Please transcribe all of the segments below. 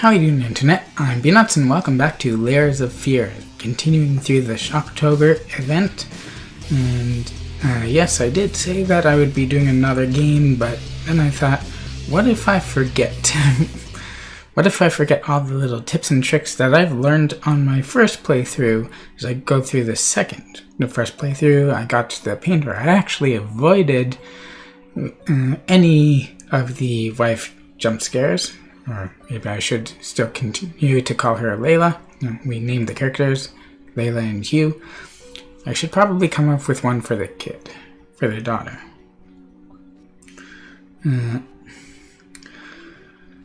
How are you doing, Internet? I'm Baaaaaack and welcome back to Layers of Fear, continuing through the Shocktogre event. And yes, I did say that I would be doing another game, but then I thought, what if I forget? What if I forget all the little tips and tricks that I've learned on my first playthrough as I go through the second? The first playthrough, I got to the point where I actually avoided any of the wife jump scares. Or maybe I should still continue to call her Layla. We named the characters Layla and Hugh. I should probably come up with one for the kid, for the daughter.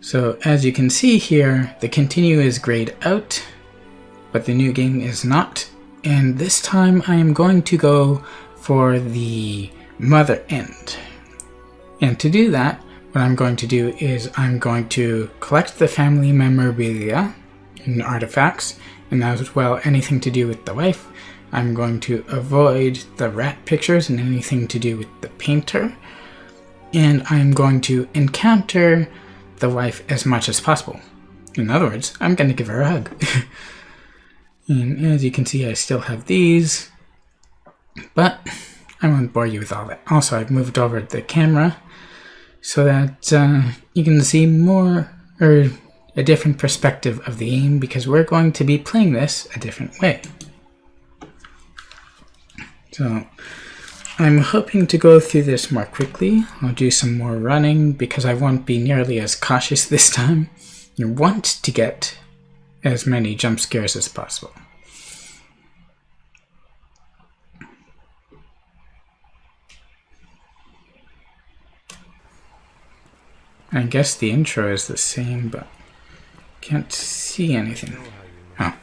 So as you can see here, the continue is grayed out, but the new game is not. And this time I am going to go for the mother end. And to do that, what I'm going to do is I'm going to collect the family memorabilia and artifacts, and as well anything to do with the wife. I'm going to avoid the rat pictures and anything to do with the painter. And I'm going to encounter the wife as much as possible. In other words, I'm going to give her a hug. And as you can see, I still have these, but I won't bore you with all that. Also, I've moved over the camera so that you can see more, or a different perspective of the game, because we're going to be playing this a different way. So I'm hoping to go through this more quickly. I'll do some more running because I won't be nearly as cautious this time. You want to get as many jump scares as possible. I guess the intro is the same, but can't see anything. Oh,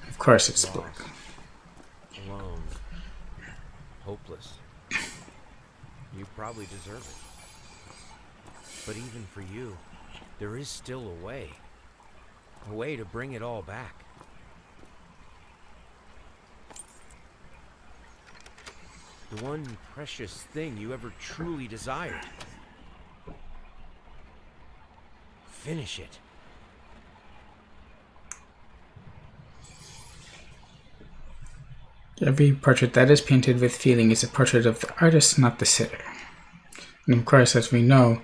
of course it's black. Alone. Hopeless. You probably deserve it. But even for you, there is still a way. A way to bring it all back. The one precious thing you ever truly desired. Finish it. Every portrait that is painted with feeling is a portrait of the artist, not the sitter. And of course, as we know,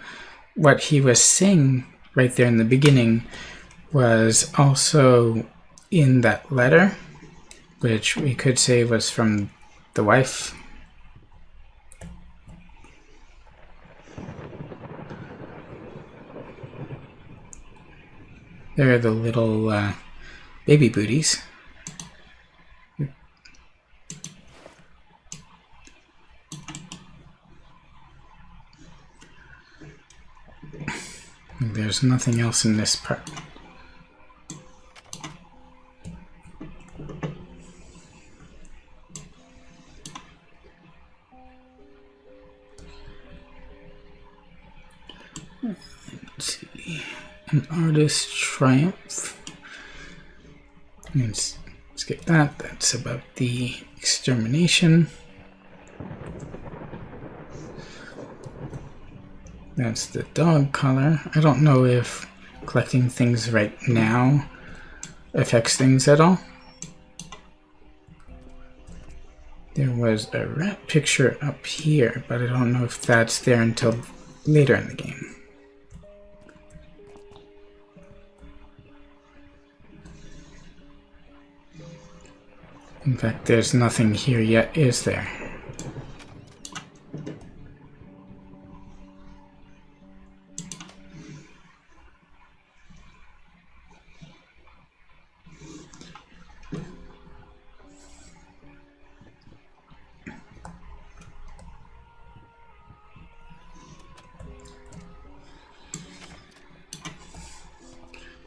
what he was saying right there in the beginning was also in that letter, which we could say was from the wife. There are the little baby booties. There's nothing else in this part. Let's see. An artist's triumph. Let's skip that. That's about the extermination. That's the dog collar. I don't know if collecting things right now affects things at all. There was a rat picture up here, but I don't know if that's there until later in the game. In fact, there's nothing here yet, is there?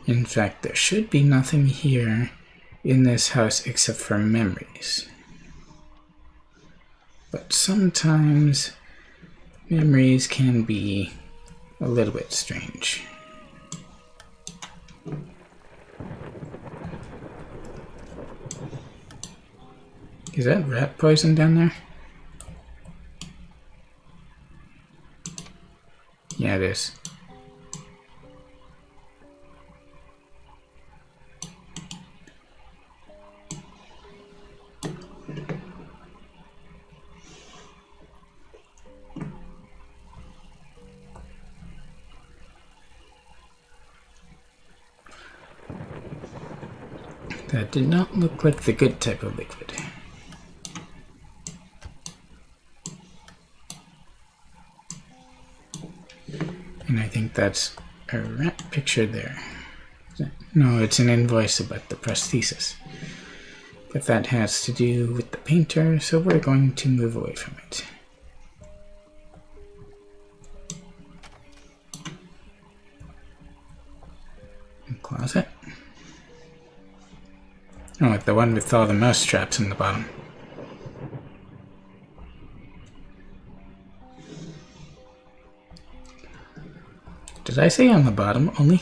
In fact, there should be nothing here in this house except for memories. But sometimes memories can be a little bit strange. Is that rat poison down there? Yeah, it is. That did not look like the good type of liquid. And I think that's a rat picture there. No, it's an invoice about the prosthesis. But that has to do with the painter, so we're going to move away from it. Closet. Oh, the one with all the mouse traps in the bottom. Did I say on the bottom only?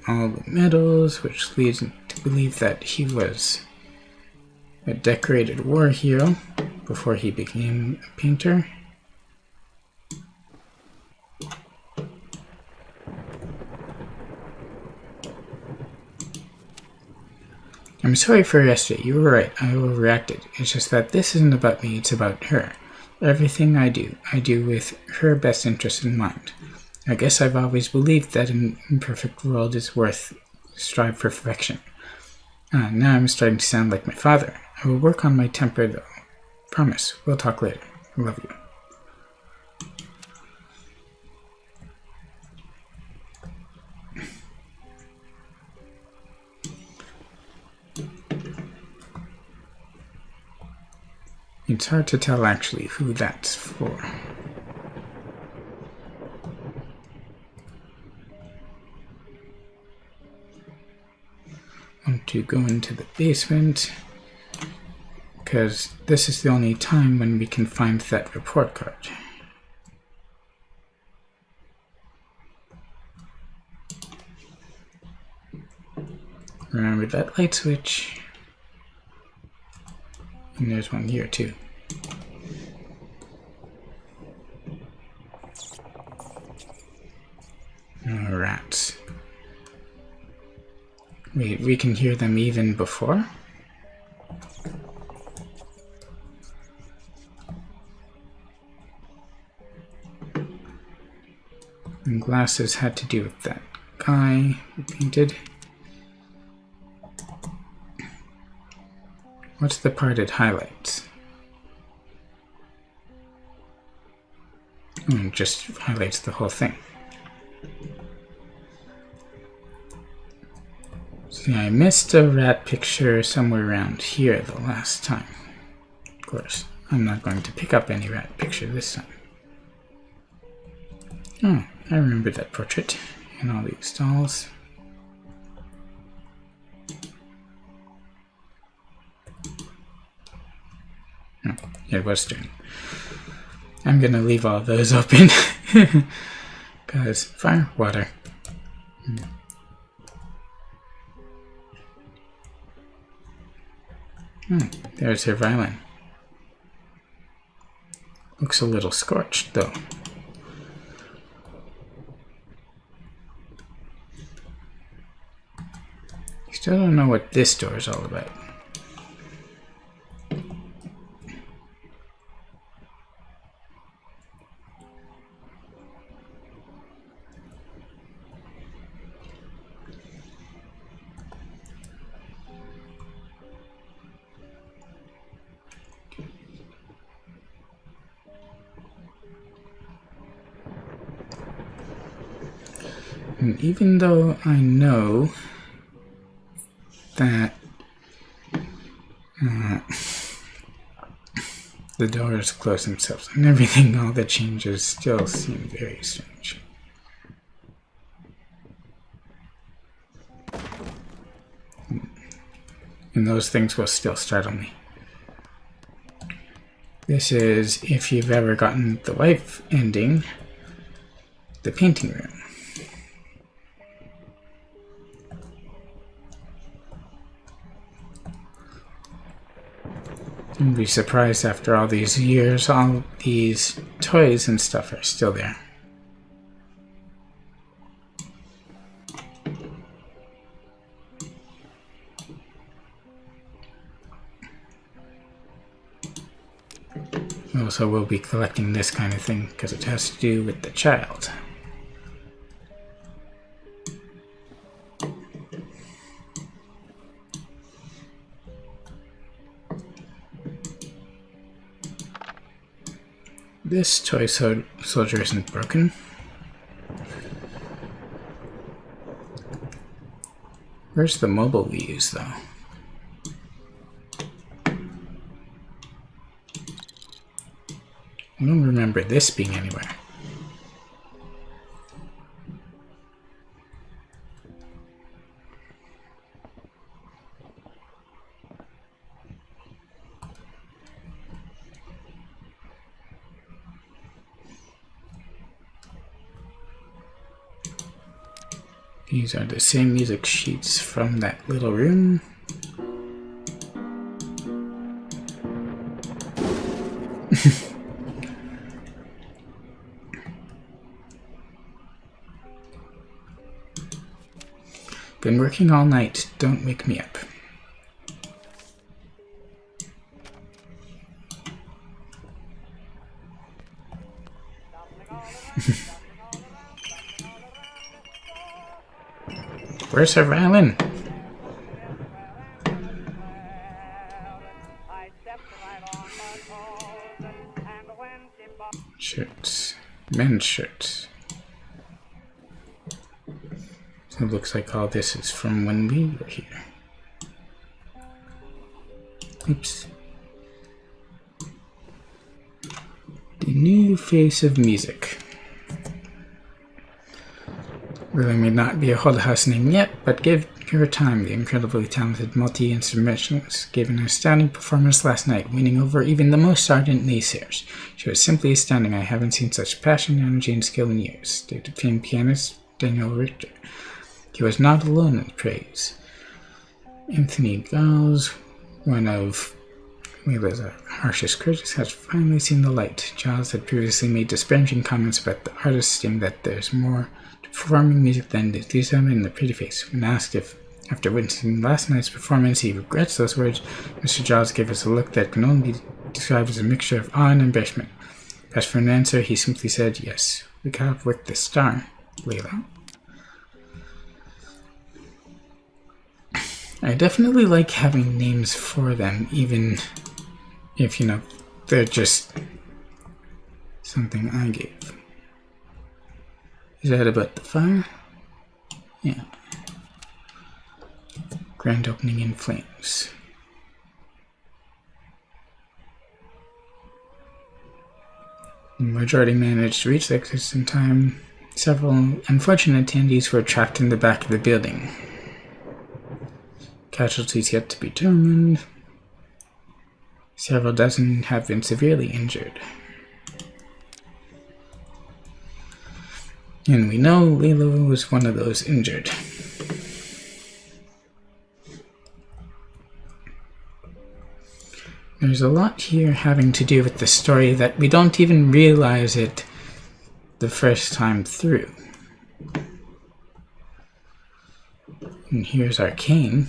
All the medals, which leads me to believe that he was a decorated war hero before he became a painter. I'm sorry for yesterday, you were right, I overreacted. It's just that this isn't about me, it's about her. Everything I do with her best interest in mind. I guess I've always believed that an imperfect world is worth strive for perfection. Now I'm starting to sound like my father. I will work on my temper though. Promise, we'll talk later. I love you. It's hard to tell actually who that's for. I want to go into the basement because this is the only time when we can find that report card. Remember that light switch. And there's one here too. Oh, rats. Wait, we can hear them even before? And glasses had to do with that guy who painted. What's the part it highlights? Oh, it just highlights the whole thing. See, I missed a rat picture somewhere around here the last time. Of course, I'm not going to pick up any rat picture this time. Oh, I remember that portrait and all these dolls. Oh, it was turning. I'm gonna leave all those open. Because fire, water. There's her violin. Looks a little scorched, though. Still don't know what this door is all about. And even though I know that the doors close themselves and everything, all the changes still seem very strange. And those things will still startle me. This is, if you've ever gotten the wife ending, the painting room. Don't be surprised after all these years, all these toys and stuff are still there. Also, we'll be collecting this kind of thing because it has to do with the child. This toy soldier isn't broken. Where's the mobile we use, though? I don't remember this being anywhere. These are the same music sheets from that little room. Been working all night. Don't wake me up. Where's her violin? Shirts. Men's shirts. So it looks like all this is from when we were here. Oops. The new face of music. Really may not be a whole house name yet, but give her time. The incredibly talented multi-instrumentalist gave an astounding performance last night, winning over even the most ardent naysayers. She was simply astounding. I haven't seen such passion, energy, and skill in years, stated famed pianist Daniel Richter. He was not alone in praise. Anthony Giles, one of Layla's harshest critics, has finally seen the light. Giles had previously made disparaging comments about the artist, stating that there's more to performing music than the enthusiasm in the pretty face. When asked if, after witnessing last night's performance, he regrets those words, Mr. Giles gave us a look that can only be described as a mixture of awe and embarrassment. As for an answer, he simply said, yes, we got up with the star, Layla. I definitely like having names for them, even if, you know, they're just something I gave. Is that about the fire? Yeah. Grand opening in flames. The majority managed to reach the exits in time. Several unfortunate attendees were trapped in the back of the building. Casualties yet to be determined. Several dozen have been severely injured. And we know Layla was one of those injured. There's a lot here having to do with the story that we don't even realize it the first time through. And here's Arcane.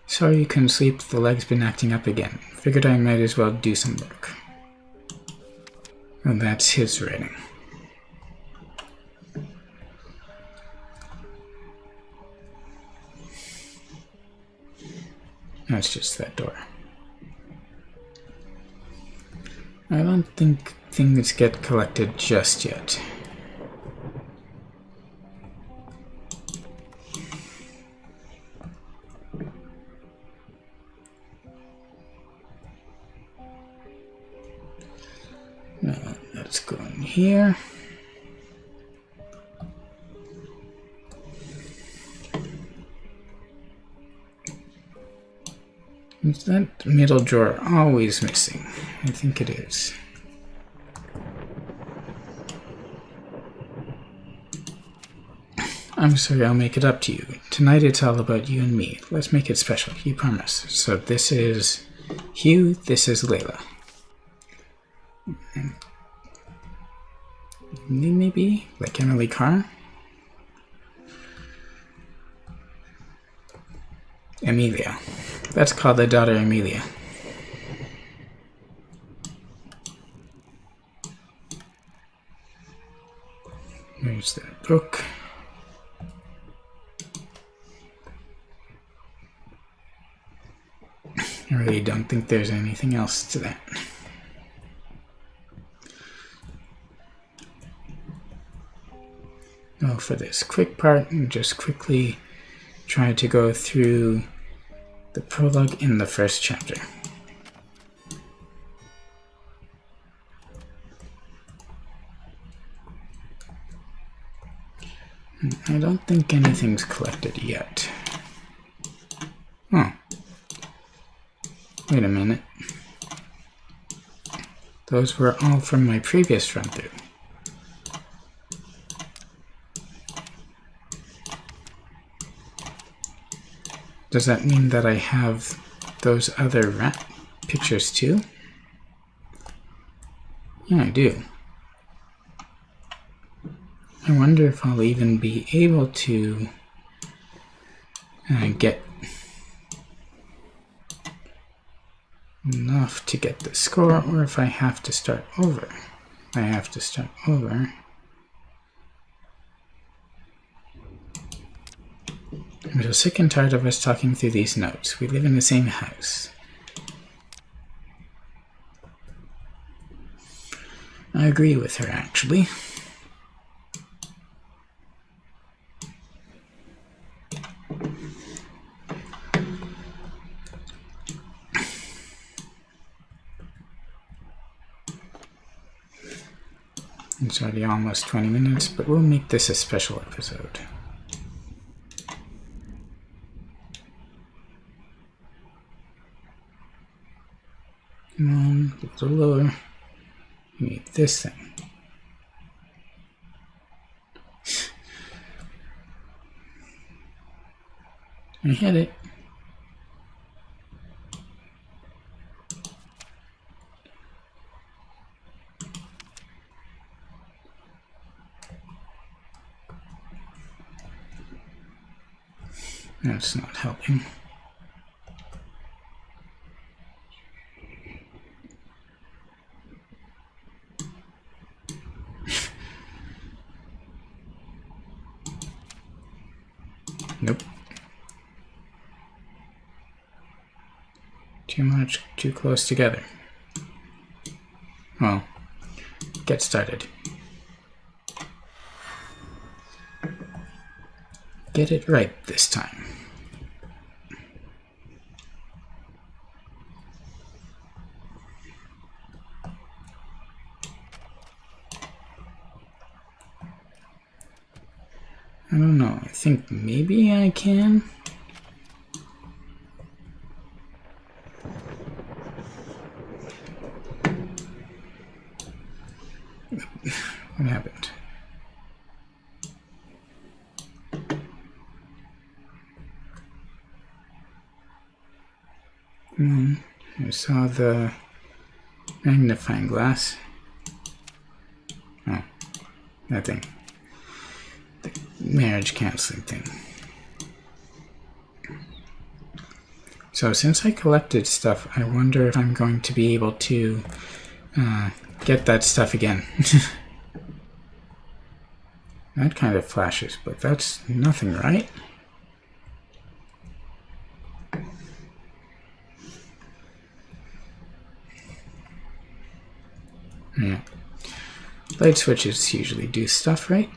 Sorry you couldn't sleep, the leg's been acting up again. Figured I might as well do some work. And that's his writing. That's just that door. I don't think things get collected just yet. Let's go in here. Is that middle drawer always missing? I think it is. I'm sorry, I'll make it up to you. Tonight it's all about you and me. Let's make it special, you promise. So this is Hugh, this is Layla. Maybe like Emily Carr. Amelia. Let's call the daughter Amelia. There's that book. I really don't think there's anything else to that. Now for this quick part, and just quickly try to go through the prologue in the first chapter. I don't think anything's collected yet. Oh. Wait a minute. Those were all from my previous run-through. Does that mean that I have those other rat pictures too? Yeah, I do. I wonder if I'll even be able to get enough to get the score, or if I have to start over. I have to start over. I'm so sick and tired of us talking through these notes. We live in the same house. I agree with her, actually. It's already almost 20 minutes, but we'll make this a special episode. Come on, a little lower. We need this thing. I hit it. That's not helping. Nope. Too much, too close together. Well, get started. Get it right this time. I don't know, I think maybe I can. What happened? I saw the magnifying glass. Oh, that thing. The marriage canceling thing. So since I collected stuff, I wonder if I'm going to be able to get that stuff again. That kind of flashes, but that's nothing, right? Yeah. Light switches usually do stuff, right?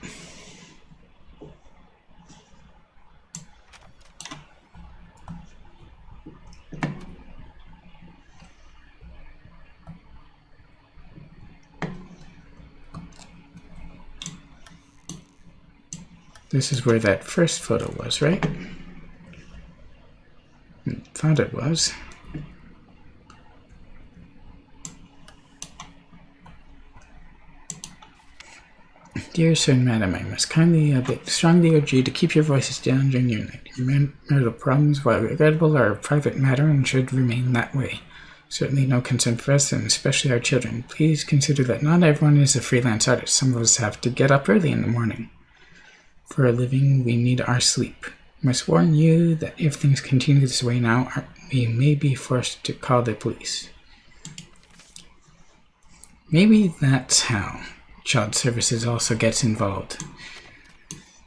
This is where that first photo was, right? Thought it was. Dear Sir and Madam, I must strongly urge you to keep your voices down during your night. Your marital problems, while regrettable, are a private matter and should remain that way. Certainly no concern for us, and especially our children. Please consider that not everyone is a freelance artist. Some of us have to get up early in the morning. For a living, we need our sleep. Must warn you that if things continue this way now, we may be forced to call the police. Maybe that's how child services also gets involved.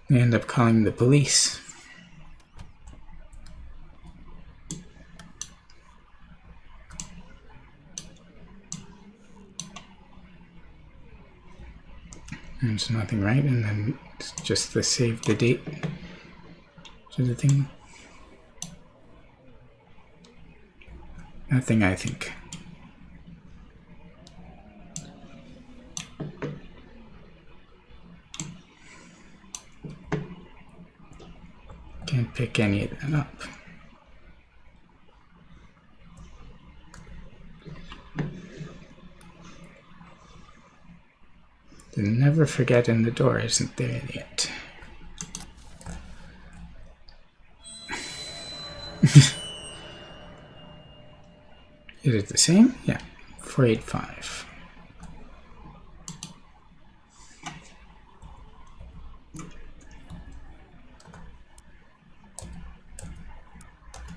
They end up calling the police. There's nothing, right? And then it's just the save the date to the thing. Nothing, I think. Can't pick any of that up. The never forget in the door isn't there yet. Is it the same? Yeah, 485.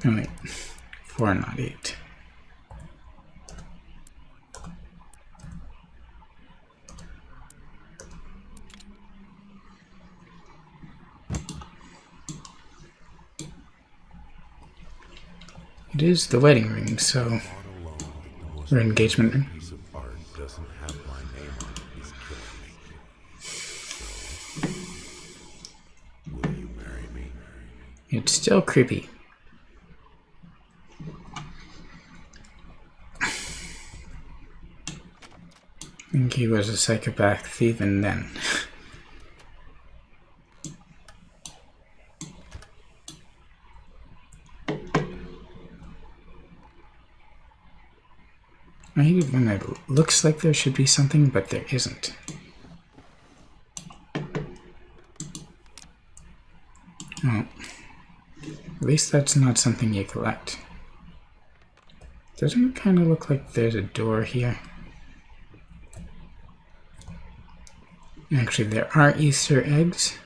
Oh wait, 4 not 8. It is the wedding ring, so or engagement ring. Piece of art doesn't have my name on it. He's killing me. So, will you marry me? It's still creepy. I think he was a psychopath even then. I hate it when it looks like there should be something, but there isn't. Oh. At least that's not something you collect. Doesn't it kind of look like there's a door here? Actually, there are Easter eggs,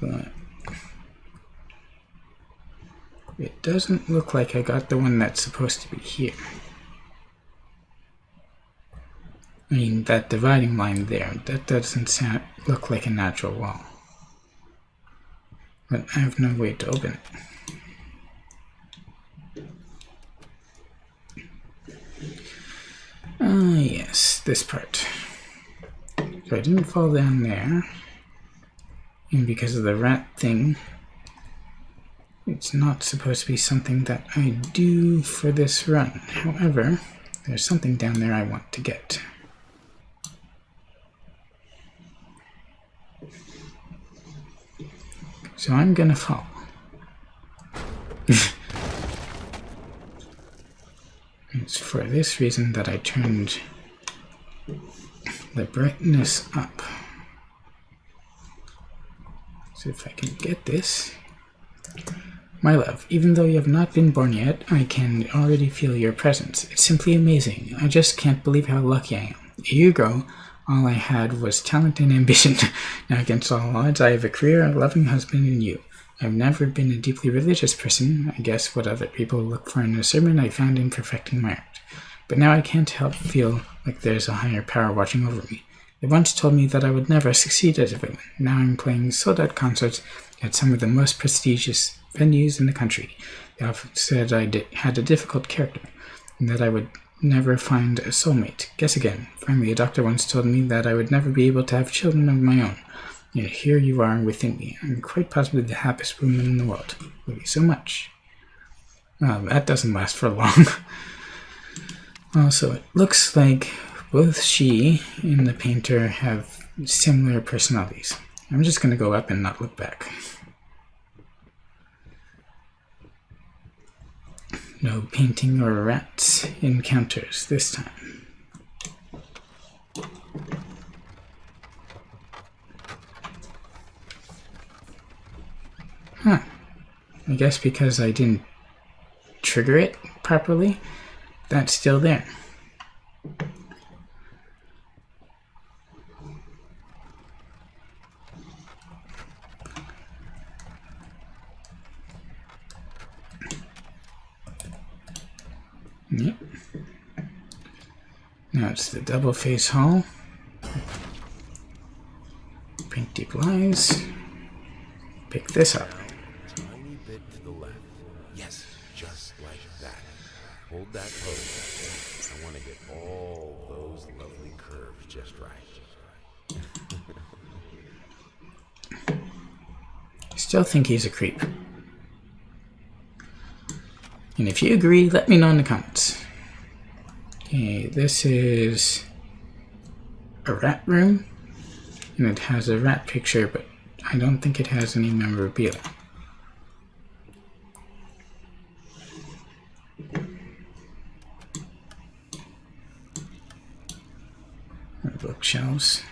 but it doesn't look like I got the one that's supposed to be here. I mean, that dividing line there, that doesn't look like a natural wall. But I have no way to open it. Ah, yes, this part. So I didn't fall down there. And because of the rat thing, it's not supposed to be something that I do for this run. However, there's something down there I want to get. So I'm gonna fall. It's for this reason that I turned the brightness up. So if I can get this. My love, even though you have not been born yet, I can already feel your presence. It's simply amazing. I just can't believe how lucky I am. A year ago, all I had was talent and ambition. Now against all odds, I have a career, a loving husband, and you. I've never been a deeply religious person. I guess what other people look for in a sermon I found in perfecting my art. But now I can't help feel like there's a higher power watching over me. They once told me that I would never succeed as a villain. Now I'm playing sold-out concerts at some of the most prestigious venues in the country. They often said I had a difficult character, and that I would never find a soulmate. Guess again. Finally, a doctor once told me that I would never be able to have children of my own. Yet here you are within me. I'm quite possibly the happiest woman in the world. Love you so much. Well, that doesn't last for long. Also, it looks like both she and the painter have similar personalities. I'm just going to go up and not look back. No painting or rats encounters this time. Huh. I guess because I didn't trigger it properly, that's still there. Yep. Now it's the double face hall. Paint deep lines. Pick this up. Tiny bit to the left. Yes, just like that. Hold that pose. I want to get all those lovely curves just right. Still think he's a creep. And if you agree, let me know in the comments. Okay, this is a rat room. And it has a rat picture, but I don't think it has any memorabilia. Bookshelves.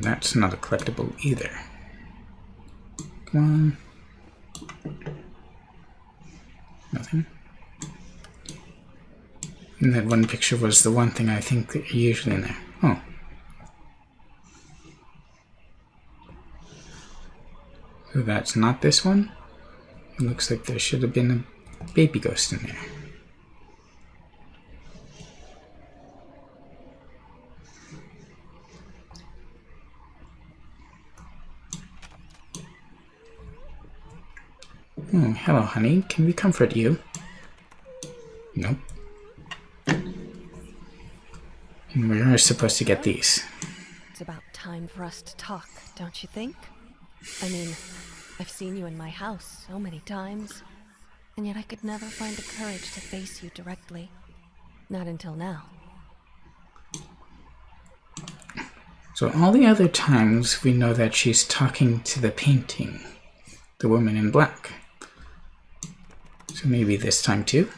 That's not a collectible either. Come on. Nothing. And that one picture was the one thing I think that are usually in there. Oh. So that's not this one? It looks like there should have been a baby ghost in there. Oh, hello, honey. Can we comfort you? Nope. And we are supposed to get these. It's about time for us to talk, don't you think? I mean, I've seen you in my house so many times, and yet I could never find the courage to face you directly. Not until now. So all the other times we know that she's talking to the painting, the woman in black. So maybe this time too.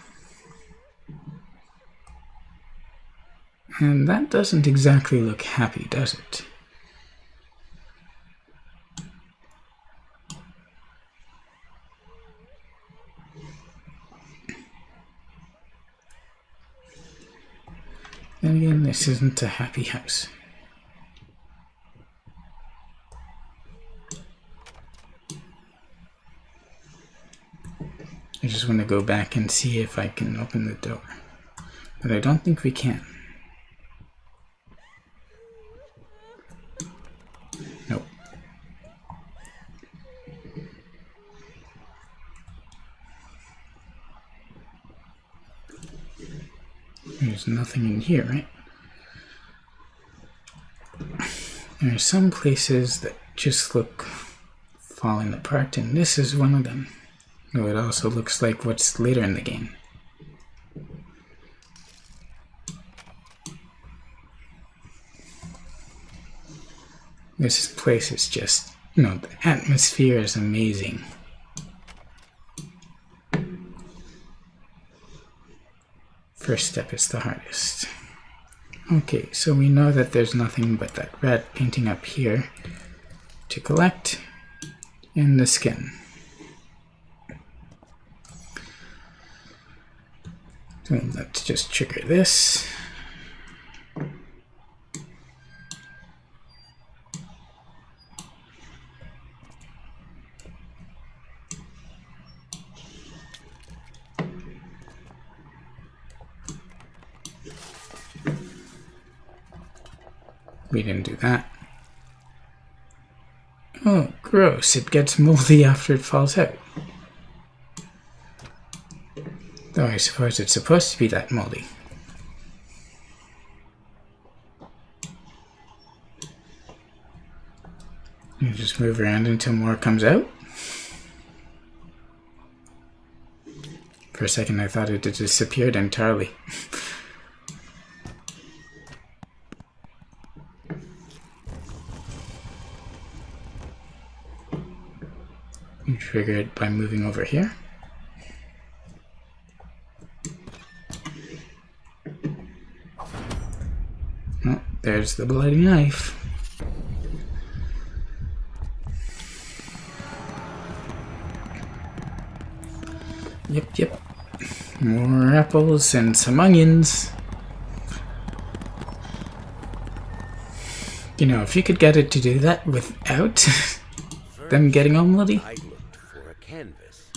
And that doesn't exactly look happy, does it? Then again, this isn't a happy house. I just want to go back and see if I can open the door. But I don't think we can. Nope. There's nothing in here, right? There are some places that just look falling apart, and this is one of them. Though it also looks like what's later in the game. This place is just, you know, the atmosphere is amazing. First step is the hardest. Okay, so we know that there's nothing but that red painting up here to collect, and the skin. So let's just trigger this. We didn't do that. Oh, gross. It gets moldy after it falls out. Though I suppose it's supposed to be that moldy. You just move around until more comes out. For a second I thought it had disappeared entirely. You trigger it by moving over here. Oh, there's the bloody knife. Yep. More apples and some onions. You know, if you could get it to do that without them getting all bloody. I looked for a canvas.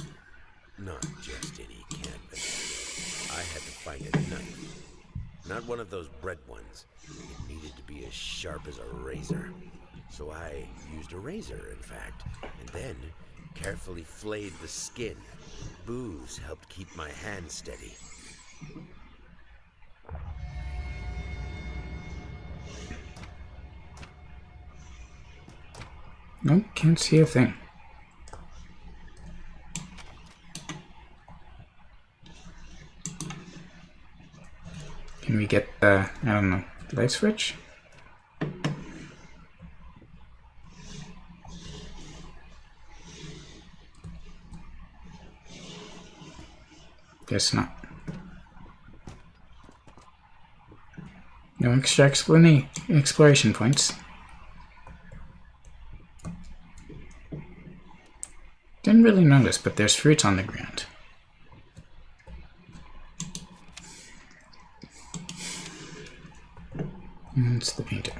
Not just any canvas. I had to find a knife. Not one of those bread ones. It needed to be as sharp as a razor. So I used a razor, in fact, and then carefully flayed the skin. Booze helped keep my hand steady. Nope, can't see a thing. Can we get the, I don't know, light switch? Guess not. No extra exploration points. Didn't really notice, but there's fruits on the ground. And it's the painter.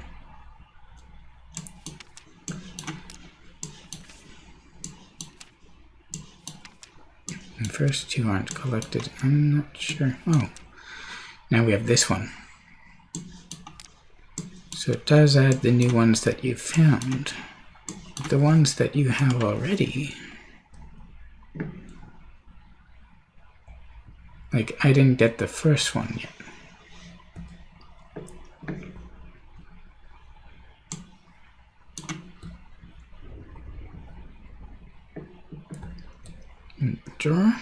And first two aren't collected. I'm not sure. Oh, now we have this one. So it does add the new ones that you found. The ones that you have already. Like, I didn't get the first one yet. Drawer.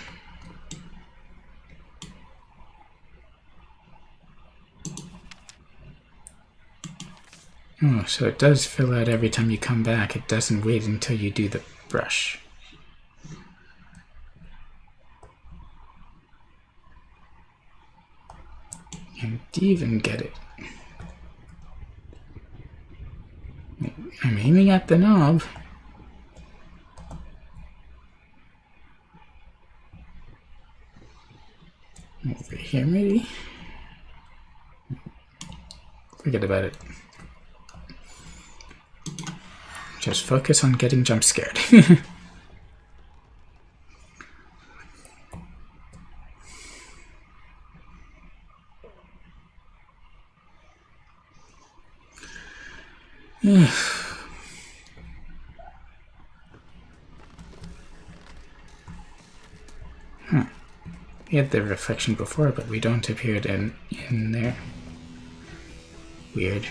Oh, so it does fill out every time you come back. It doesn't wait until you do the brush. Can't even get it. I'm aiming at the knob. Over here, maybe? Forget about it. Just focus on getting jump scared. Huh. We had the reflection before, but we don't appear in there. Weird.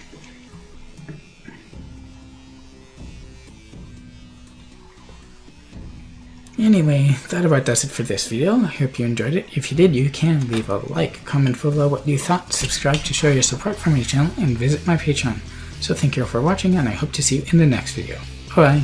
Anyway, that about does it for this video. I hope you enjoyed it. If you did, you can leave a like, comment below what you thought, subscribe to show your support for my channel, and visit my Patreon. So thank you all for watching, and I hope to see you in the next video. Bye!